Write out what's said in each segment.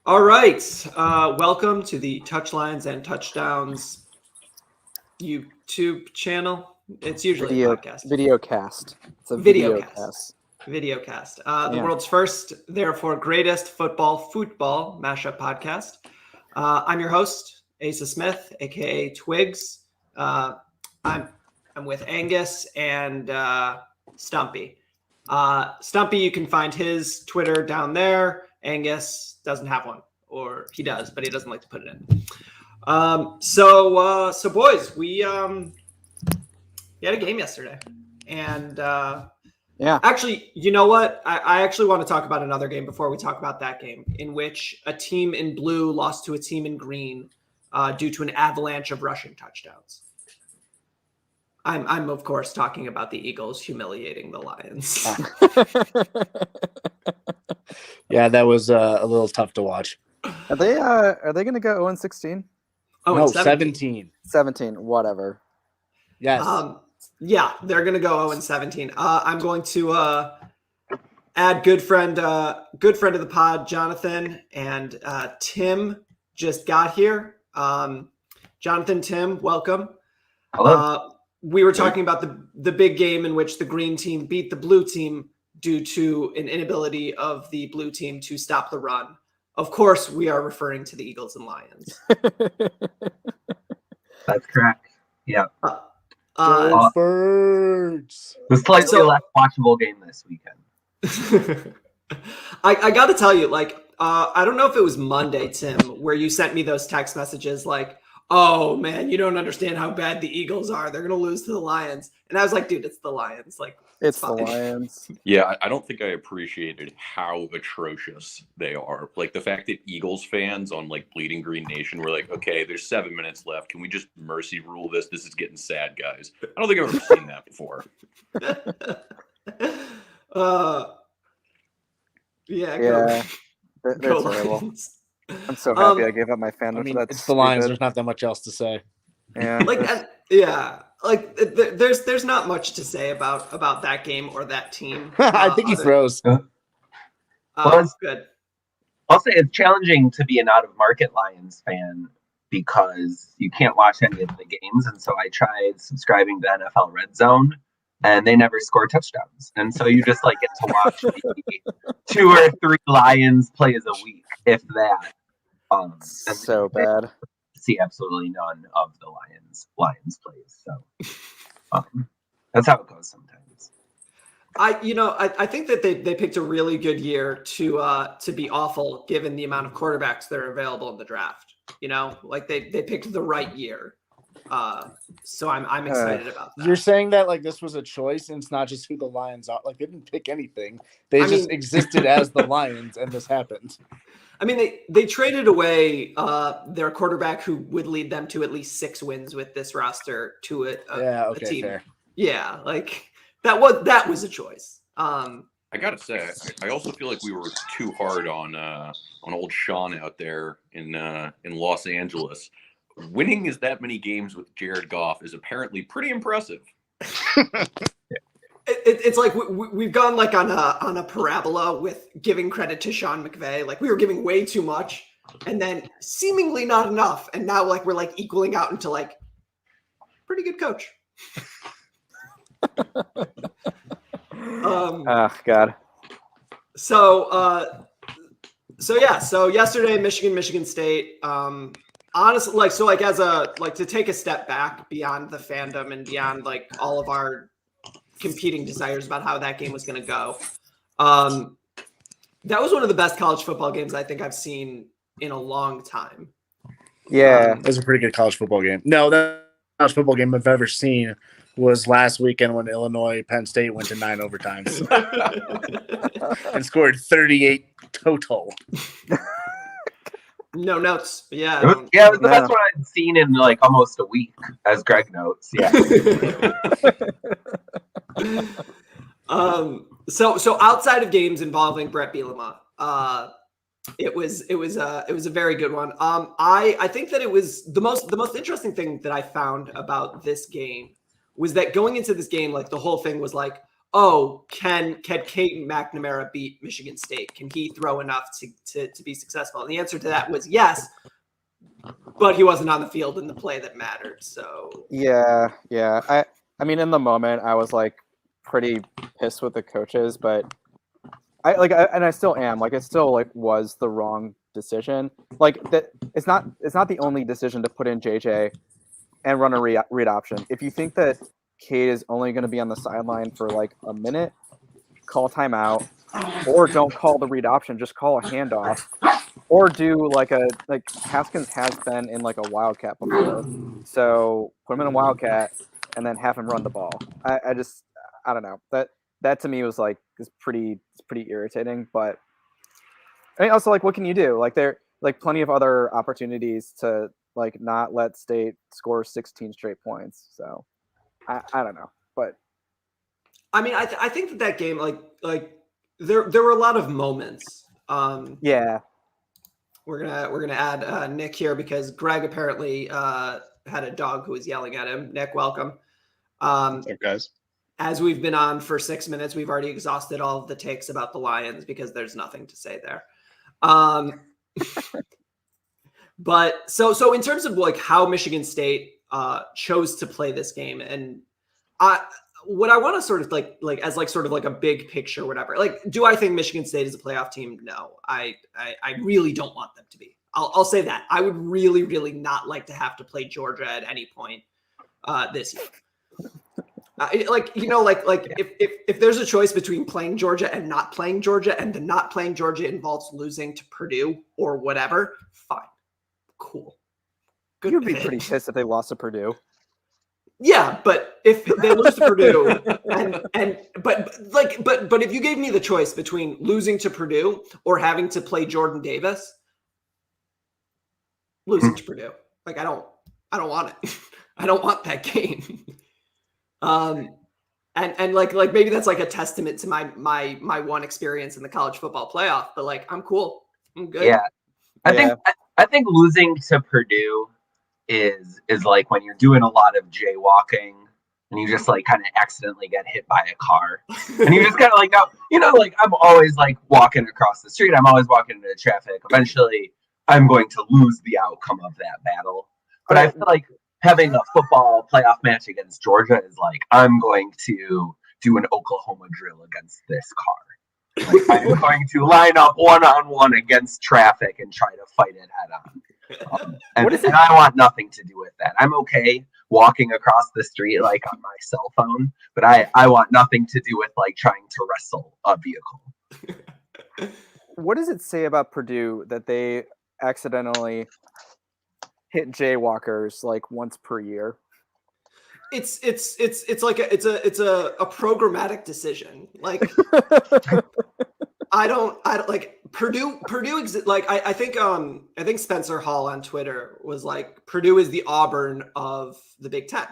All right. Welcome to the Touchlines and Touchdowns YouTube channel. It's usually a podcast. Videocast. It's a Videocast. The Yeah. world's first, therefore greatest football mashup podcast. I'm your host, Asa Smith, aka Twigs. I'm with Angus and Stumpy. Stumpy, you can find his Twitter down there. Angus doesn't have one, or he does, but he doesn't like to put it in. So boys, we had a game yesterday, and actually, you know what? I actually want to talk about another game before we talk about that game, in which a team in blue lost to a team in green due to an avalanche of rushing touchdowns. I'm of course talking about the Eagles humiliating the Lions. Yeah, that was a little tough to watch. Are they going to go 0-16? Oh, no, it's 17. 17, whatever. Yes. Yeah, they're going to go 0-17. I'm going to add good friend of the pod, Jonathan, and Tim just got here. Jonathan, Tim, welcome. Hello. We were talking about the big game in which the green team beat the blue team due to an inability of the blue team to stop the run. Of course, we are referring to the Eagles and Lions. That's correct. Yeah. Birds. The slightly less watchable game this weekend. I got to tell you, I don't know if it was Monday, Tim, where you sent me those text messages like, oh man, you don't understand how bad the Eagles are. They're going to lose to the Lions. And I was like, dude, it's the Lions. It's fine. the Lions. Yeah, I don't think I appreciated how atrocious they are. Like the fact that Eagles fans on Bleeding Green Nation were like, okay, there's 7 minutes left. Can we just mercy rule this? This is getting sad, guys. I don't think I've ever seen that before. They're terrible. Lions. I'm so happy I gave up my fandom for that. It's the Lions. There's not that much else to say. Yeah. There's not much to say about that game or that team. I think he throws. Well, good. I'll say it's challenging to be an out-of-market Lions fan because you can't watch any of the games. And so I tried subscribing to NFL Red Zone, and they never score touchdowns. And so you just get to watch maybe 2 or 3 Lions plays a week, if that. And So bad. See absolutely none of the Lions plays. So that's how it goes sometimes. I think that they picked a really good year to be awful given the amount of quarterbacks that are available in the draft. They picked the right year. So I'm excited about that. You're saying that this was a choice and it's not just who the Lions are. They didn't pick anything. They existed as the Lions and this happened. I mean, they traded away their quarterback who would lead them to at least 6 wins with this roster to a team. Fair. Yeah, that was a choice. I gotta say, I also feel like we were too hard on old Sean out there in Los Angeles. Winning as that many games with Jared Goff is apparently pretty impressive. It's like we've gone on a parabola with giving credit to Sean McVay. We were giving way too much and then seemingly not enough. And now we're equaling out into pretty good coach. God. So yesterday, Michigan State, honestly, to take a step back beyond the fandom and beyond all of our competing desires about how that game was going to go. That was one of the best college football games I think I've seen in a long time. Yeah. It was a pretty good college football game. No, the college football game I've ever seen was last weekend when Penn State went to 9 overtimes and scored 38 total. No notes. Yeah. It was the best one I'd seen in almost a week, as Greg notes. Yeah. So outside of games involving Brett Bielema, it was a very good one. I think that it was the most interesting thing that I found about this game was that going into this game, the whole thing was oh, can Cade McNamara beat Michigan State? Can he throw enough to be successful? And the answer to that was yes, but he wasn't on the field in the play that mattered. So Yeah. I mean, in the moment, I was like pretty pissed with the coaches, but I still am. Like, it still like was the wrong decision. Like that, it's not the only decision to put in JJ and run a read option. If you think that Cade is only going to be on the sideline for like a minute, call timeout, or don't call the read option. Just call a handoff, or do like Haskins has been in like a wildcat before, so put him in a wildcat and then have him run the ball. I don't know, that to me was like is pretty irritating. But I mean, also, like, what can you do? Like, there like plenty of other opportunities to like not let State score 16 straight points. So I don't know, but I mean, I think that game, like there were a lot of moments. Yeah, we're gonna add Nick here because Greg apparently had a dog who was yelling at him. Nick, welcome. What's up, guys? As we've been on for 6 minutes, we've already exhausted all of the takes about the Lions because there's nothing to say there. But so in terms of like how Michigan State chose to play this game, and what I want to sort of like as like sort of like a big picture, whatever. Like, do I think Michigan State is a playoff team? No, I really don't want them to be. I'll say that. I would really, really not like to have to play Georgia at any point this year. If there's a choice between playing Georgia and not playing Georgia, and the not playing Georgia involves losing to Purdue or whatever, fine, cool. Good. you'd be pretty pissed if they lost to Purdue. Yeah, but if they lose to Purdue, but if you gave me the choice between losing to Purdue or having to play Jordan Davis, losing to Purdue, like I don't want it. I don't want that game. And like maybe that's like a testament to my one experience in the college football playoff, but like I'm cool. I'm good. Yeah. I think losing to Purdue is like when you're doing a lot of jaywalking and you just like kind of accidentally get hit by a car. And you just kind of like, like I'm always like walking across the street. I'm always walking into traffic. Eventually I'm going to lose the outcome of that battle. But I feel like having a football playoff match against Georgia is like, I'm going to do an Oklahoma drill against this car. Like, I'm going to line up one-on-one against traffic and try to fight it head on. And I want nothing to do with that. I'm okay walking across the street like on my cell phone, but I want nothing to do with like trying to wrestle a vehicle. What does it say about Purdue that they accidentally hit jaywalkers like once per year? It's like a programmatic decision. Like I don't like Purdue like I think Spencer Hall on Twitter was like Purdue is the Auburn of the Big Ten.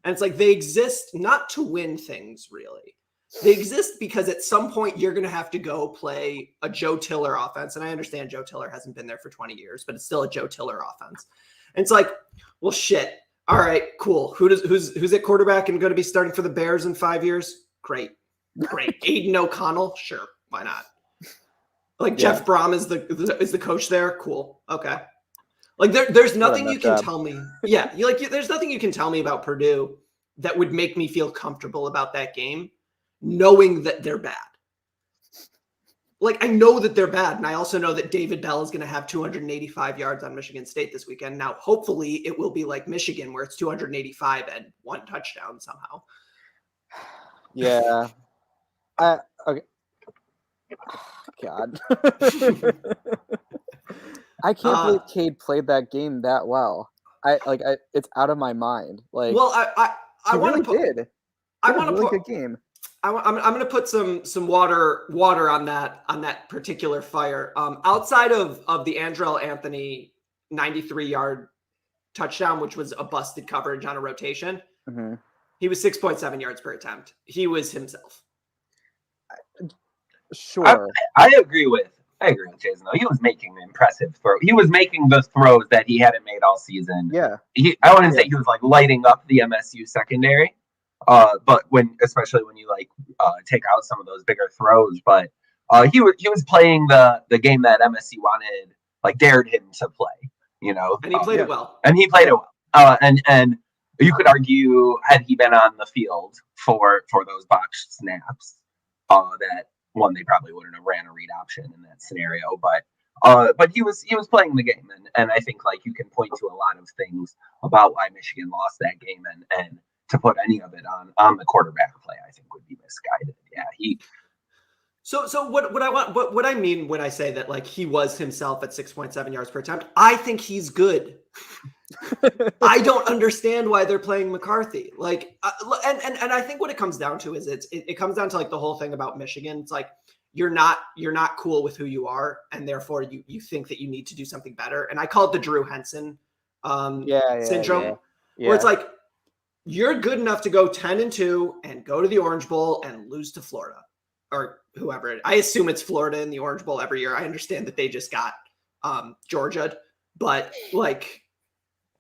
And it's like they exist not to win things really. They exist because at some point you're going to have to go play a Joe Tiller offense. And I understand Joe Tiller hasn't been there for 20 years, but it's still a Joe Tiller offense. And it's like, well, shit. All right, cool. Who's at quarterback and going to be starting for the Bears in 5 years? Great. Aiden O'Connell? Sure. Why not? Like Jeff Brom is the coach there? Cool. Okay. Like there's nothing you can tell me. Yeah. There's nothing you can tell me about Purdue that would make me feel comfortable about that game, knowing that they're bad. Like, I know that they're bad, and I also know that David Bell is going to have 285 yards on Michigan State this weekend. Now, hopefully, it will be like Michigan, where it's 285 and 1 touchdown somehow. Yeah. Okay. God. I can't believe Cade played that game that well. It's out of my mind. Like, well, I want to put. I want to put put a game. I'm going to put some water on that particular fire. Outside of the Andrell Anthony 93-yard touchdown, which was a busted coverage on a rotation, he was 6.7 yards per attempt. He was himself. Sure, I agree with Jason. Though he was making impressive throw. He was making the throws that he hadn't made all season. Yeah, I wouldn't say he was like lighting up the MSU secondary. But especially when you like take out some of those bigger throws, but he was playing the game that MSC wanted, like dared him to play, and he played it well. And he played it well. And you could argue had he been on the field for those botched snaps, that one they probably wouldn't have ran a read option in that scenario, but he was playing the game, and I think like you can point to a lot of things about why Michigan lost that game, and to put any of it on the quarterback play, I think would be misguided. Yeah, So what I mean when I say that like he was himself at 6.7 yards per attempt, I think he's good. I don't understand why they're playing McCarthy. Like, and I think what it comes down to is it comes down to like the whole thing about Michigan. It's like you're not cool with who you are, and therefore you think that you need to do something better. And I call it the Drew Henson syndrome, where it's like you're good enough to go 10-2 and go to the Orange Bowl and lose to Florida or whoever. I assume it's Florida in the Orange Bowl every year. I understand that they just got Georgia, but like,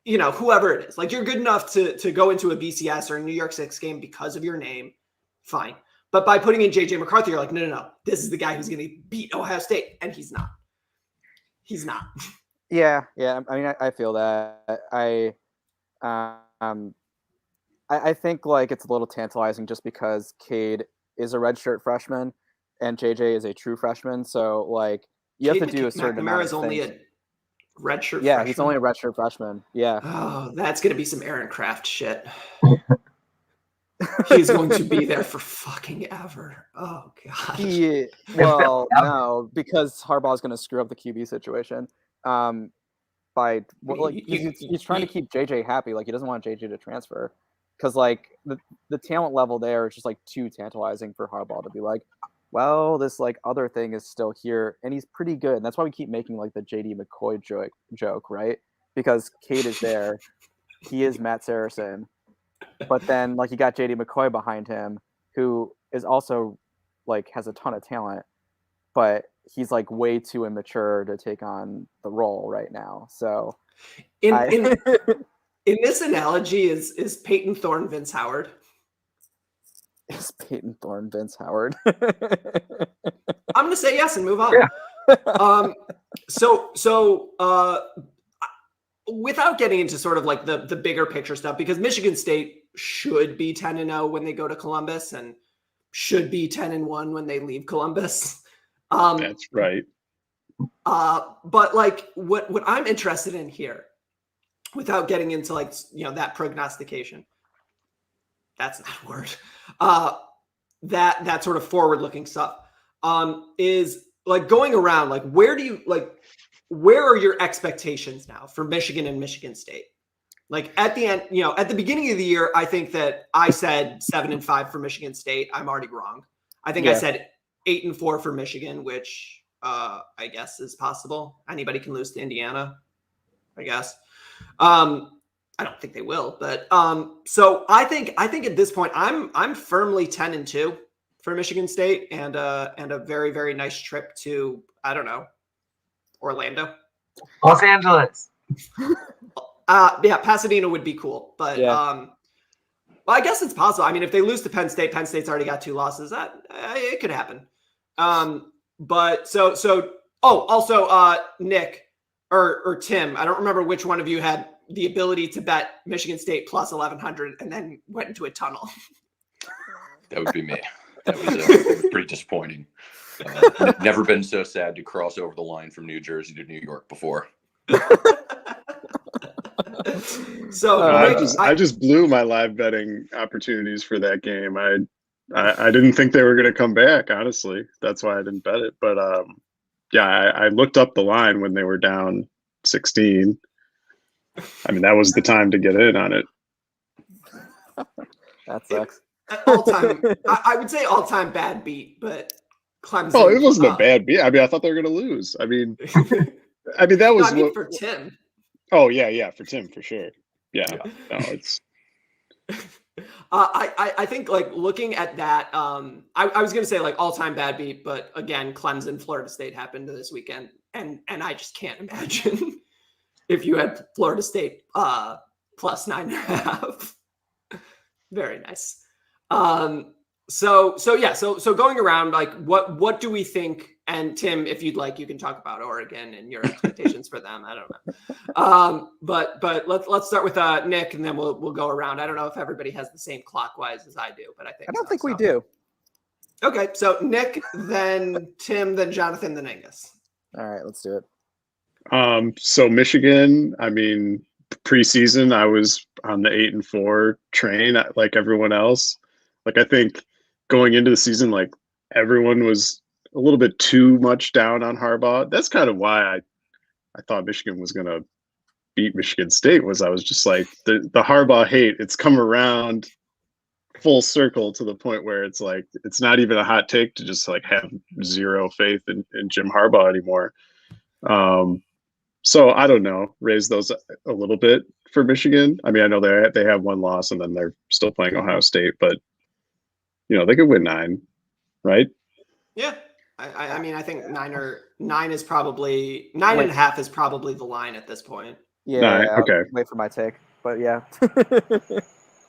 whoever it is, like you're good enough to go into a BCS or a New York Six game because of your name. Fine. But by putting in JJ McCarthy, you're like, no. This is the guy who's going to beat Ohio State. And he's not. He's not. Yeah. I mean, I feel that. I think like it's a little tantalizing just because Cade is a redshirt freshman and JJ is a true freshman. So like you have to do a certain amount of things. Only a redshirt freshman. Yeah, he's only a redshirt freshman. Yeah. Oh, that's going to be some Aaron Kraft shit. He's going to be there for fucking ever. Oh god. No, because Harbaugh's going to screw up the QB situation. He's trying to keep JJ happy. Like he doesn't want JJ to transfer. Because like the talent level there is just like too tantalizing for Harbaugh to be like, well, this like other thing is still here and he's pretty good. And that's why we keep making like the JD McCoy joke, right? Because Cade is there. He is Matt Saracen. But then like you got JD McCoy behind him, who is also like has a ton of talent, but he's like way too immature to take on the role right now. So in this analogy, is Peyton Thorne Vince Howard? Is Peyton Thorne Vince Howard? I'm gonna say yes and move on. Yeah. So without getting into sort of like the bigger picture stuff, because Michigan State should be 10-0 when they go to Columbus and should be 10-1 when they leave Columbus. That's right. But like what I'm interested in here, without getting into like, that prognostication, that's not a word, that sort of forward-looking stuff, is like going around, like where are your expectations now for Michigan and Michigan State? Like at the end, at the beginning of the year, I think that I said 7-5 for Michigan State. I'm already wrong. I think I said 8-4 for Michigan, which I guess is possible. Anybody can lose to Indiana, I guess. I don't think they will, but so I think at this point I'm firmly 10-2 for Michigan State and a very, very nice trip to, I don't know, Orlando, Los Angeles. Yeah, Pasadena would be cool, but yeah. well, I guess it's possible. I mean, if they lose to Penn State's already got 2 losses. That it could happen. But also Nick or Tim, I don't remember which one of you had the ability to bet Michigan State plus 1,100 and then went into a tunnel. That would be me. That was pretty disappointing. Never been so sad to cross over the line from New Jersey to New York before. So I just blew my live betting opportunities for that game. I didn't think they were going to come back, honestly. That's why I didn't bet it. But I looked up the line when they were down 16. I mean, that was the time to get in on it. That sucks. All-time, I would say all-time bad beat, but Clemson. Oh, it wasn't a bad beat. I mean, I thought they were going to lose. I mean, that was for Tim. Oh yeah, for Tim for sure. Yeah. No, it's. I think like looking at that, I was going to say like all-time bad beat, but again, Clemson, Florida State happened this weekend, and I just can't imagine if you had Florida State plus 9.5. Very nice. So going around, like, what do we think? And Tim, if you'd like, you can talk about Oregon and your expectations for them. I don't know. But let's start with Nick, and then we'll go around. I don't know if everybody has the same clockwise as I do, but I don't think we do. Okay, so Nick, then Tim, then Jonathan, then Angus. All right, let's do it. So Michigan, I mean, preseason, I was on the 8-4 train like everyone else. Like, I think going into the season, like, everyone was a little bit too much down on Harbaugh. That's kind of why I thought Michigan was going to beat Michigan State. Was I was just like, the Harbaugh hate, it's come around full circle to the point where it's like, it's not even a hot take to just like have zero faith in Jim Harbaugh anymore. So I don't know, raise those a little bit for Michigan. I mean, I know they have one loss and then they're still playing Ohio State, but you know, they could win 9, right? Yeah. I mean, I think 9 is probably 9.5 is probably the line at this point. Yeah. 9, okay. Wait for my take, but yeah.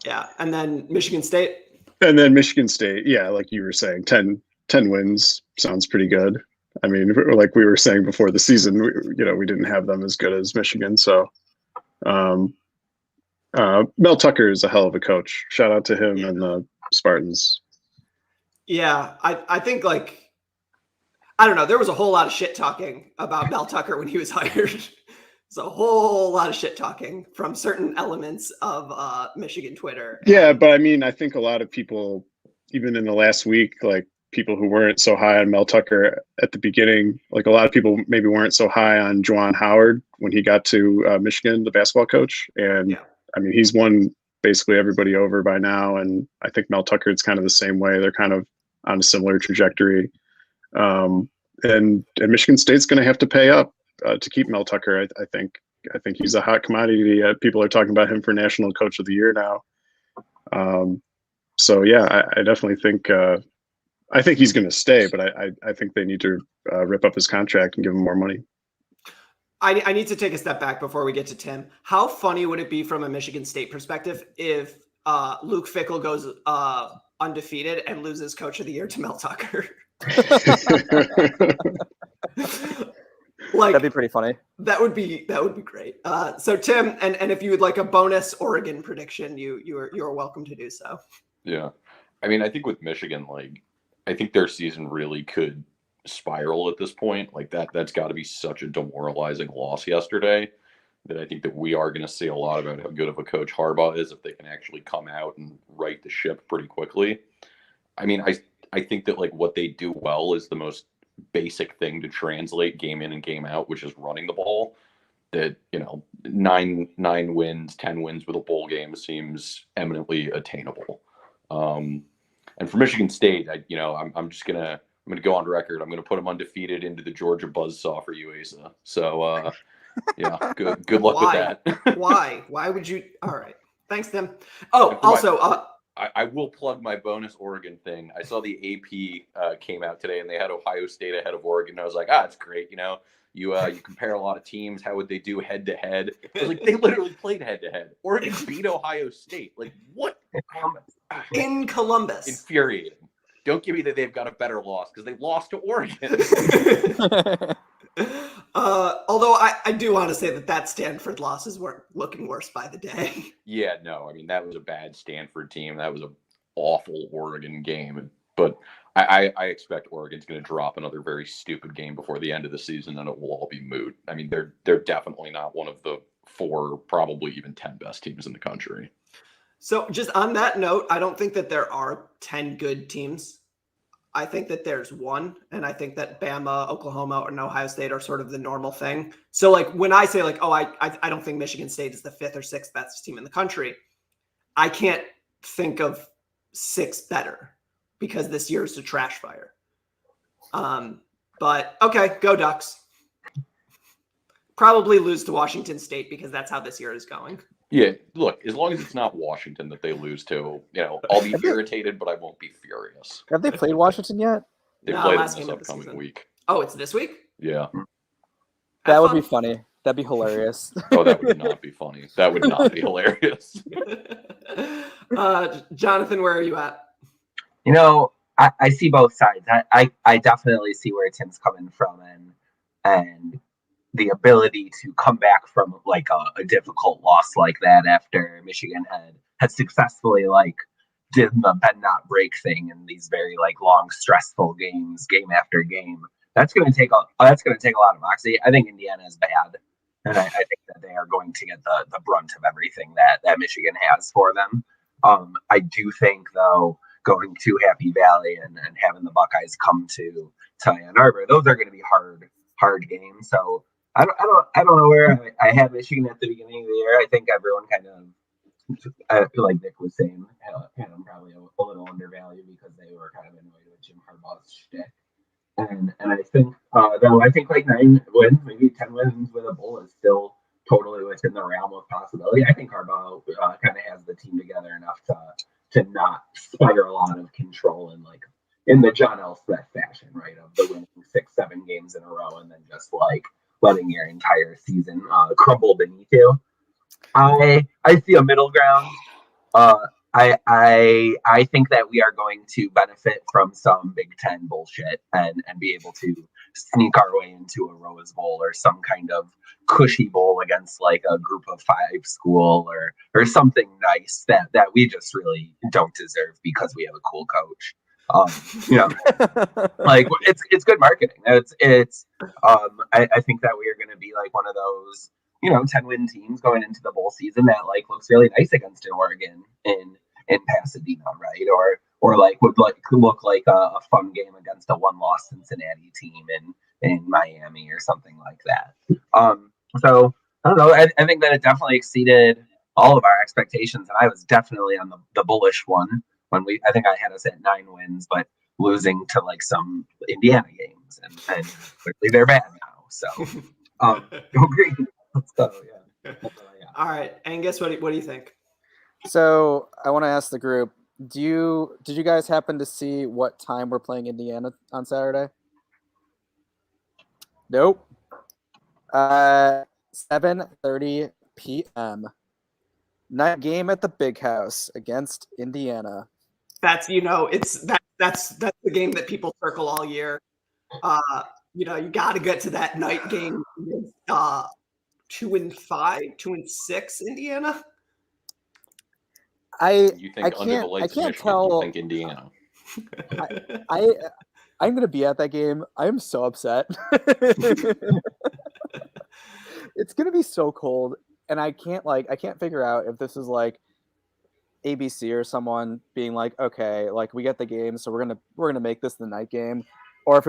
Yeah. And then Michigan State. And then Michigan State, yeah, like you were saying, 10 wins sounds pretty good. I mean, like we were saying before the season, we didn't have them as good as Michigan. So Mel Tucker is a hell of a coach. Shout out to him and the Spartans. Yeah, I think, like, I don't know. There was a whole lot of shit talking about Mel Tucker when he was hired. There's a whole lot of shit talking from certain elements of Michigan Twitter. Yeah, but I mean, I think a lot of people, even in the last week, like people who weren't so high on Mel Tucker at the beginning, like a lot of people maybe weren't so high on Juwan Howard when he got to Michigan, the basketball coach. And yeah. I mean, he's won basically everybody over by now. And I think Mel Tucker, it's kind of the same way. They're kind of on a similar trajectory. And Michigan State's going to have to pay up to keep Mel Tucker. I think he's a hot commodity. People are talking about him for National Coach of the Year now. So yeah, I definitely think I think he's going to stay, but I think they need to rip up his contract and give him more money. I need to take a step back before we get to Tim. How funny would it be from a Michigan State perspective if Luke Fickell goes undefeated and loses Coach of the Year to Mel Tucker? Like, that'd be pretty funny. That would be great. So Tim, and if you would like a bonus Oregon prediction, you're welcome to do so. Yeah, I mean, I think with Michigan, like, I think their season really could spiral at this point. Like that's got to be such a demoralizing loss yesterday that I think that we are going to see a lot about how good of a coach Harbaugh is if they can actually come out and right the ship pretty quickly. I mean, I think that like what they do well is the most basic thing to translate game in and game out, which is running the ball. That, 9 wins, 10 wins with a bowl game seems eminently attainable. And for Michigan State, I'm just gonna go on record. I'm gonna put them undefeated into the Georgia buzzsaw for you, Asa. So yeah, good luck with that. Why would you? All right, thanks, Tim. Oh, also. I will plug my bonus Oregon thing. I saw the AP came out today, and they had Ohio State ahead of Oregon. I was like, it's great. You compare a lot of teams. How would they do head to head? I was like, they literally played head to head. Oregon beat Ohio State. Like, what? In Columbus. Infuriating. Don't give me that they've got a better loss because they lost to Oregon. Although I do want to say that Stanford losses weren't looking worse by the day. Yeah, no, I mean, that was a bad Stanford team. That was an awful Oregon game. But I expect Oregon's going to drop another very stupid game before the end of the season, and it will all be moot. I mean, they're definitely not one of the 4, probably even 10 best teams in the country. So just on that note, I don't think that there are 10 good teams. I think that there's one, and I think that Bama, Oklahoma, and Ohio State are sort of the normal thing. So like when I say like, I don't think Michigan State is the 5th or 6th best team in the country, I can't think of 6 better because this year is a trash fire. But okay, go Ducks. Probably lose to Washington State because that's how this year is going. Yeah, look, as long as it's not Washington that they lose to, I'll be irritated, but I won't be furious. Have they played Washington yet? They played them this upcoming week. Oh, it's this week? Yeah. That would be funny. That'd be hilarious. Oh, that would not be funny. That would not be hilarious. Jonathan, where are you at? I see both sides. I definitely see where Tim's coming from, and the ability to come back from like a difficult loss like that after Michigan had successfully like did the bend not break thing in these very like long stressful games, game after game. That's going to take a lot of moxie. I think Indiana is bad, and I think that they are going to get the brunt of everything that Michigan has for them. I do think though, going to Happy Valley and having the Buckeyes come to Ann Arbor, those are going to be hard games. So I don't know where I had Michigan at the beginning of the year. I think everyone kind of, I feel like Nick was saying, had them probably a little undervalued because they were kind of annoyed with Jim Harbaugh's shtick. And I think though I think like 9 wins, maybe 10 wins with a bowl is still totally within the realm of possibility. I think Harbaugh kind of has the team together enough to not spiral out of control and like in the John L. Smith fashion, right? Of the winning 6-7 games in a row and then just like letting your entire season crumble beneath you. I see a middle ground. I think that we are going to benefit from some Big Ten bullshit and be able to sneak our way into a Rose Bowl or some kind of cushy bowl against like a group of 5 school or something nice that we just really don't deserve because we have a cool coach. Like it's good marketing. I think that we are going to be like one of those 10-win teams going into the bowl season that like looks really nice against an Oregon in Pasadena, right? Or like could look like a fun game against a 1-loss Cincinnati team in Miami or something like that. So I don't know. I think that it definitely exceeded all of our expectations, and I was definitely on the bullish one when I think I had us at 9 wins, but losing to like some Indiana games, and clearly they're bad now. So agree. So yeah. All right, Angus, what do you think? So I want to ask the group: did you guys happen to see what time we're playing Indiana on Saturday? Nope. 7:30 p.m. Night game at the Big House against Indiana. That's that's the game that people circle all year. You got to get to that night game. 2-5, 2-6 Indiana. You think I under the lights of Michigan, tell. you think Indiana. I'm going to be at that game. I am so upset. It's going to be so cold, and I can't figure out if this is like ABC or someone being like, okay, like we get the game, so we're gonna make this the night game, or if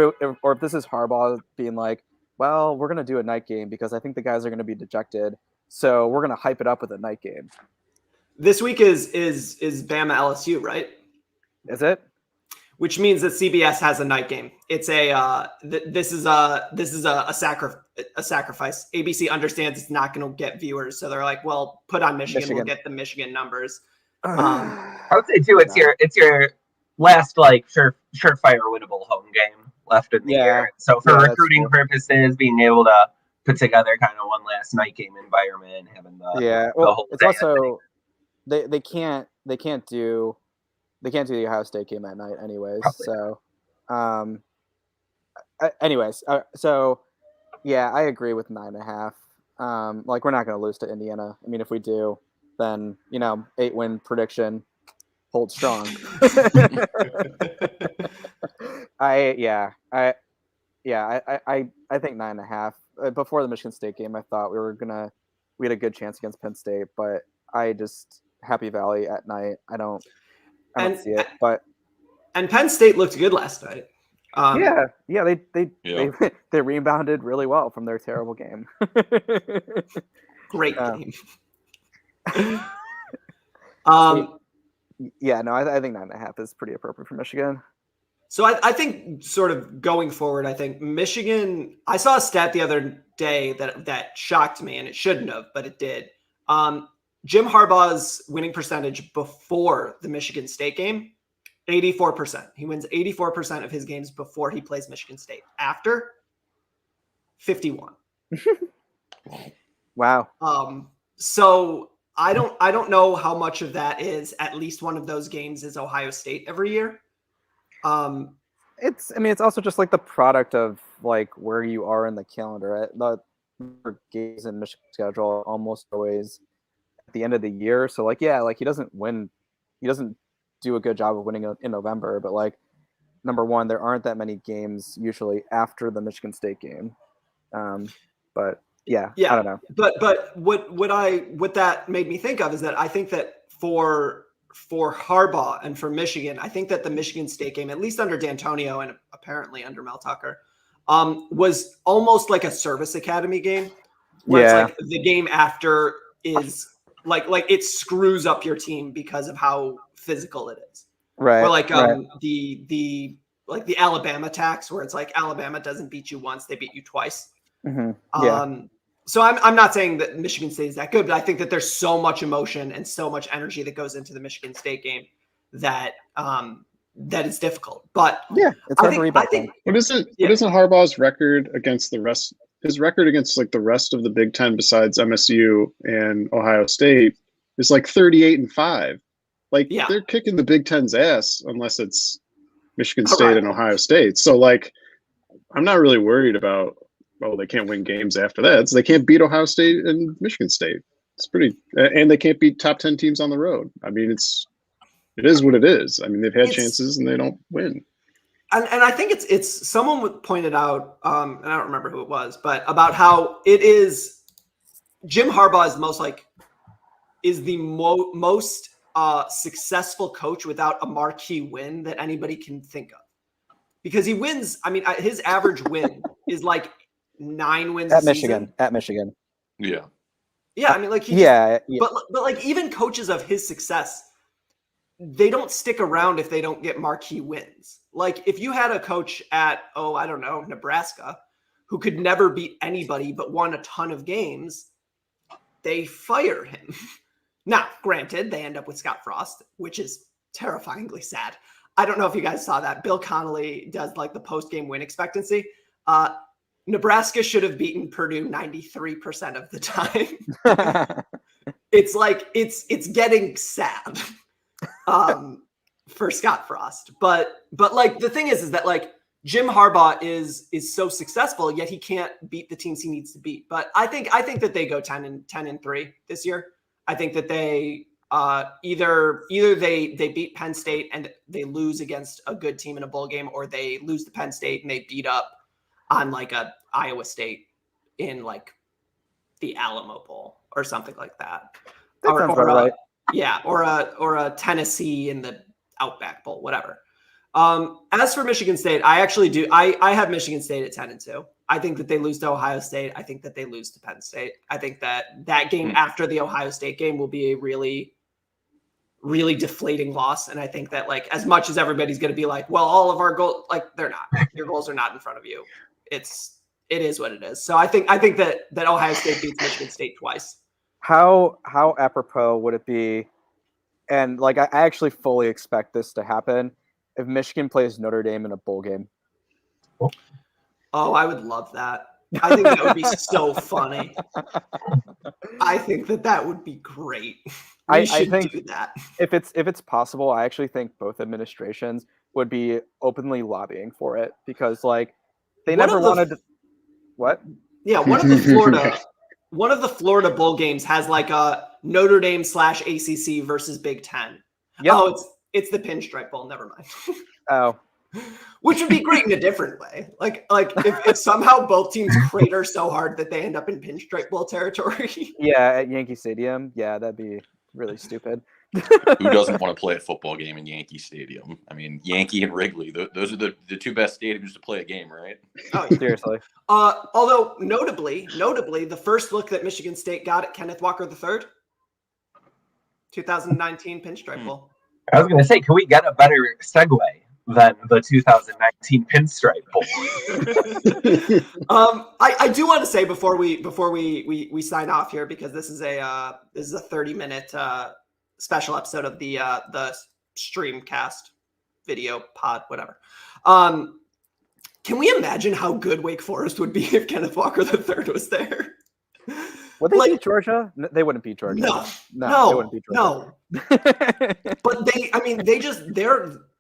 this is Harbaugh being like, well, we're gonna do a night game because I think the guys are gonna be dejected, so we're gonna hype it up with a night game. This week is Bama LSU, right? Is it? Which means that CBS has a night game. It's this is a sacrifice. ABC understands it's not going to get viewers, so they're like, well, put on Michigan. We'll get the Michigan numbers. I would say too, it's your last like surefire winnable home game left in the year. So for recruiting purposes, being able to put together kind of one last night game environment, having the whole it's also they can't do the Ohio State game at night anyways. Probably. So yeah, I agree with 9.5. Like we're not going to lose to Indiana. I mean, if we do, then 8-win prediction holds strong. I think 9.5. Before the Michigan State game, I thought we had a good chance against Penn State, but I just Happy Valley at night. I don't see it. And Penn State looked good last night. They rebounded really well from their terrible game. Great game. I think 9.5 is pretty appropriate for Michigan. So I think sort of going forward, I think Michigan, I saw a stat the other day that shocked me, and it shouldn't have, but it did. Jim Harbaugh's winning percentage before the Michigan State game, 84%. He wins 84% of his games before he plays Michigan State. After, 51. Wow. So I don't know how much of that is at least one of those games is Ohio State every year. It's also just like the product of like where you are in the calendar. The games in Michigan schedule almost always at the end of the year. So like, yeah, like he doesn't do a good job of winning in November, but like, number one, there aren't that many games usually after the Michigan State game. But yeah, I don't know. But what that made me think of is that I think that for Harbaugh and for Michigan, I think that the Michigan State game, at least under D'Antonio and apparently under Mel Tucker, was almost like a service academy game, where it's like the game after is like it screws up your team because of how physical it is. Right. Or like the Alabama tax, where it's like Alabama doesn't beat you once, they beat you twice. Mm-hmm. Yeah. So I'm not saying that Michigan State is that good, but I think that there's so much emotion and so much energy that goes into the Michigan State game that that is difficult. But yeah, it's hard to rebound. What isn't Harbaugh's record against the rest? His record against like the rest of the Big Ten besides MSU and Ohio State is like 38-5. Like they're kicking the Big Ten's ass unless it's Michigan State and Ohio State. So like, I'm not really worried about, they can't win games after that. So they can't beat Ohio State and Michigan State. It's pretty, and they can't beat top 10 teams on the road. I mean, it is what it is. I mean, they've had chances and they don't win. And I think it's someone pointed out, and I don't remember who it was, but about how it is Jim Harbaugh is the most successful coach without a marquee win that anybody can think of, because he wins. I mean, his average win is like 9 wins at a Michigan. season. At Michigan. Yeah. I mean, like but like even coaches of his success, they don't stick around if they don't get marquee wins. Like if you had a coach at Nebraska, who could never beat anybody but won a ton of games, they fire him. Now, granted, they end up with Scott Frost, which is terrifyingly sad. I don't know if you guys saw that. Bill Connolly does like the post-game win expectancy. Nebraska should have beaten Purdue 93% of the time. It's like it's getting sad for Scott Frost. But like the thing is that like Jim Harbaugh is so successful, yet he can't beat the teams he needs to beat. But I think that they go 10-3 this year. I think that they either they beat Penn State and they lose against a good team in a bowl game, or they lose to Penn State and they beat up on like a Iowa State in like the Alamo Bowl or something like that. Or a Tennessee in the Outback Bowl, whatever. As for Michigan State, I actually do. I have Michigan State at 10-2. I think that they lose to Ohio State. I think that they lose to Penn State. I think that game after the Ohio State game will be a really, really deflating loss. And I think that like, as much as everybody's going to be like, well, all of our goals, like they're not, your goals are not in front of you. It is what it is. So I think that Ohio State beats Michigan State twice. How apropos would it be? And like, I actually fully expect this to happen if Michigan plays Notre Dame in a bowl game. Oh, I would love that. I think that would be so funny. I think that would be great. I think do that. If it's possible, I actually think both administrations would be openly lobbying for it, because like they never wanted to. What? Yeah, one of the Florida bowl games has like a Notre Dame /ACC versus Big Ten. Yep. Oh, it's the Pinstripe Bowl. Never mind. Oh. Which would be great in a different way. Like if somehow both teams crater so hard that they end up in Pinstripe Bowl territory. Yeah, at Yankee Stadium. Yeah, that'd be really stupid. Who doesn't want to play a football game in Yankee Stadium? I mean, Yankee and Wrigley, those are the two best stadiums to play a game, right? Oh, yeah. Seriously. Although notably, the first look that Michigan State got at Kenneth Walker III, 2019 Pinstripe Bowl. I was going to say, can we get a better segue than the 2019 Pinstripe Bowl? I do want to say before we sign off here, because this is a 30-minute special episode of the Streamcast video pod, whatever. Can we imagine how good Wake Forest would be if Kenneth Walker III was there? Would they Like- beat Georgia? They wouldn't beat Georgia. No, they wouldn't beat Georgia. no. But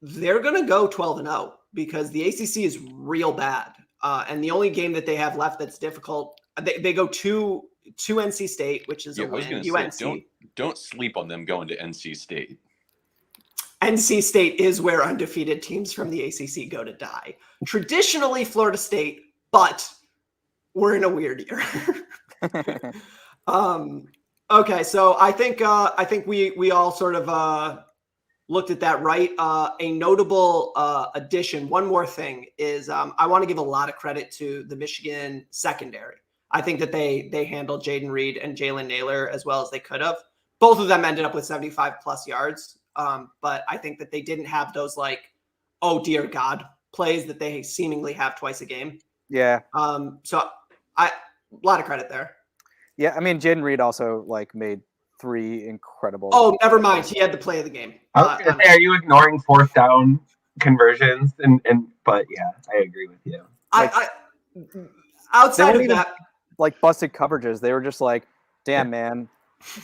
they're gonna go 12-0 because the ACC is real bad, and the only game that they have left that's difficult, they go to NC State, which is a I was win. gonna UNC. say, don't sleep on them going to NC State. NC State is where undefeated teams from the ACC go to die. Traditionally, Florida State, but we're in a weird year. Okay, so I think we all sort of looked at that, right? A notable addition. One more thing is I want to give a lot of credit to the Michigan secondary. I think that they handled Jaden Reed and Jalen Naylor as well as they could have. Both of them ended up with 75 plus yards. But I think that they didn't have those like, oh dear God, plays that they seemingly have twice a game. Yeah. So a lot of credit there. Yeah, I mean, Jaden Reed also like made 3 incredible. Oh, never mind. He had the play of the game. I was gonna say, are you ignoring 4th down conversions? But yeah, I agree with you. I outside weren't of even- that, like busted coverages. They were just like, damn, man,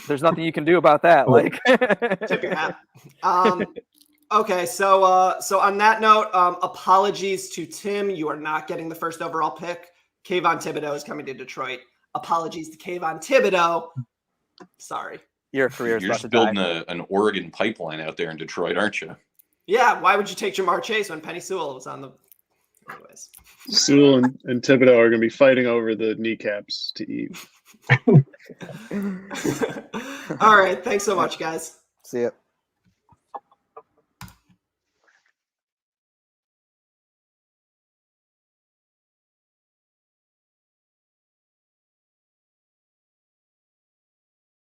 there's nothing you can do about that. Like, tip your hat. Okay, so on that note, apologies to Tim. You are not getting the first overall pick. Kayvon Thibodeaux is coming to Detroit. Apologies to Kayvon Thibodeaux. Sorry. your career is You're about just to die. building an Oregon pipeline out there in Detroit, aren't you? Yeah, why would you take Jamar Chase when Penny Sewell was on the? Anyways. Sewell and Thibodeaux are going to be fighting over the kneecaps to eat. All right. Thanks so much, guys. See ya.